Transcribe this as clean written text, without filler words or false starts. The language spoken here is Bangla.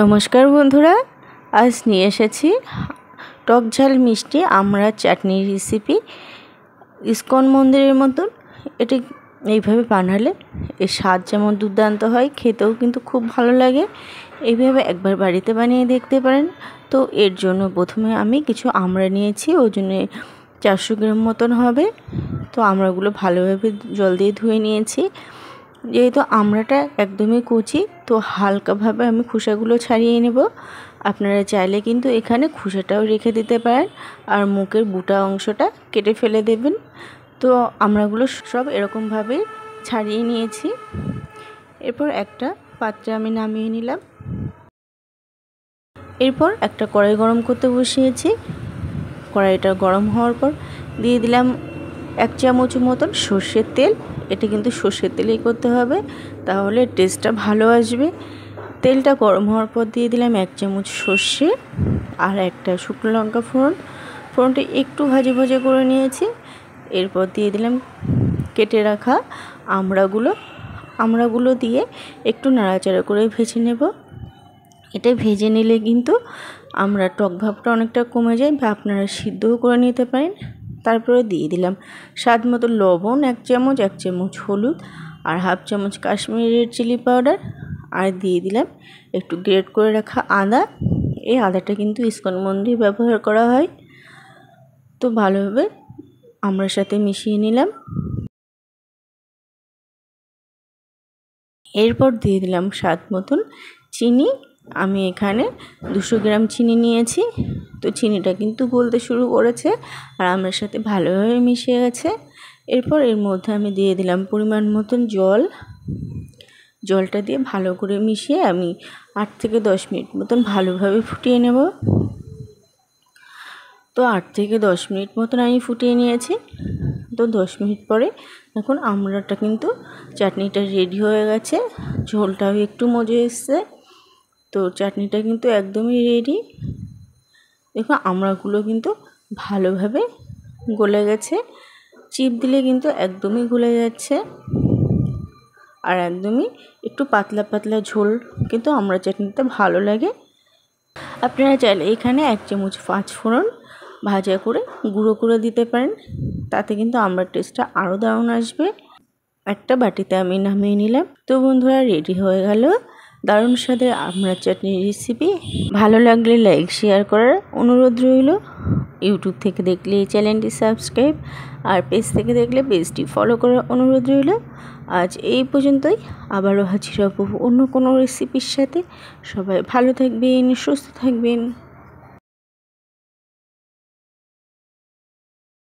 নমস্কার বন্ধুরা, আজ নিয়ে এসেছি টক ঝাল মিষ্টি আমড়া চাটনির রেসিপি। ইসকন মন্দিরের মতন এটি এইভাবে বানালে এর স্বাদ যেমন দুর্দান্ত হয়, খেতেও কিন্তু খুব ভালো লাগে। এইভাবে একবার বাড়িতে বানিয়ে দেখতে পারেন। তো এর জন্য প্রথমে আমি কিছু আমড়া নিয়েছি, ওই জন্য 400 গ্রাম মতন হবে। তো আমড়াগুলো ভালোভাবে জল দিয়ে ধুয়ে নিয়েছি। যেহেতু আমড়াটা একদমই কচি, তো হালকাভাবে আমি খোসাগুলো ছাড়িয়ে নেব। আপনারা চাইলে কিন্তু এখানে খোসাটাও রেখে দিতে পারেন, আর মুখের বুটা অংশটা কেটে ফেলে দেবেন। তো আমড়াগুলো সব এরকমভাবে ছাড়িয়ে নিয়েছি। এরপর একটা পাত্রে আমি নামিয়ে নিলাম। এরপর একটা কড়াই গরম করতে বসিয়েছি। কড়াইটা গরম হওয়ার পর দিয়ে দিলাম 1 চামচ মতন সর্ষের তেল। এটা কিন্তু সর্ষের তেলেই করতে হবে, তাহলে টেস্টটা ভালো আসবে। তেলটা গরম হওয়ার পর দিয়ে দিলাম 1 চামচ সর্ষে আর একটা শুকনো লঙ্কা ফোড়ন। ফোড়নটা একটু ভাজে ভাজে করে নিয়েছি। এরপর দিয়ে দিলাম কেটে রাখা আমড়াগুলো দিয়ে একটু নাড়াচাড়া করে ভেজে নেব। এটা ভেজে নিলে কিন্তু আমরা টক ভাবটা অনেকটা কমে যায়, বা আপনারা সিদ্ধও করে নিতে পারেন। তারপরে দিয়ে দিলাম স্বাদ মতো লবণ 1 চামচ, 1 চামচ হলুদ আর 1/2 চামচ কাশ্মীরি রেড চিলি পাউডার, আর দিয়ে দিলাম একটু গ্রেট করে রাখা আদা। এই আদাটা কিন্তু ইসকন মন্দিরে ব্যবহার করা হয়। তো ভালোভাবে আমড়ার সাথে মিশিয়ে নিলাম। এরপর দিয়ে দিলাম স্বাদ মতন চিনি। আমি এখানে 200 গ্রাম চিনি নিয়েছি। তো চিনিটা কিন্তু গলতে শুরু করেছে আর আমড়ার সাথে ভালোভাবে মিশে গেছে। এরপর এর মধ্যে আমি দিয়ে দিলাম পরিমাণ মতন জল। জলটা দিয়ে ভালো করে মিশিয়ে আমি 8 থেকে 10 মিনিট মতন ভালোভাবে ফুটিয়ে নেব। তো 8 থেকে 10 মিনিট মতন আমি ফুটিয়ে নিয়েছি। তো 10 মিনিট পরে এখন আমড়াটা কিন্তু চাটনিটা রেডি হয়ে গেছে। ঝোলটাও একটু মজে এসছে। তো চাটনিটা কিন্তু একদমই রেডি। দেখুন আমড়াগুলো কিন্তু ভালোভাবে গলে গেছে। চিপ দিলে কিন্তু একদমই গলে যাচ্ছে, আর একদমই একটু পাতলা পাতলা ঝোল কিন্তু আমড়া চাটনিতে ভালো লাগে। আপনারা চাইলে এখানে 1 চামচ 5 ফোড়ন ভাজা করে গুঁড়ো করে দিতে পারেন, তাতে কিন্তু আমড়ার টেস্টটা আরও দারুণ আসবে। একটা বাটিতে আমি নামিয়ে নিলাম। তো বন্ধুরা, রেডি হয়ে গেল দারুণ স্বাদের আমড়া চাটনির রেসিপি। ভালো লাগলে লাইক শেয়ার করার অনুরোধ রইল। ইউটিউব থেকে দেখলে এই চ্যানেলটি সাবস্ক্রাইব, আর পেজ থেকে দেখলে পেজটি ফলো করার অনুরোধ রইল। আজ এই পর্যন্তই, আবারও হাজির হব অন্য কোনো রেসিপির সাথে। সবাই ভালো থাকবেন, সুস্থ থাকবেন।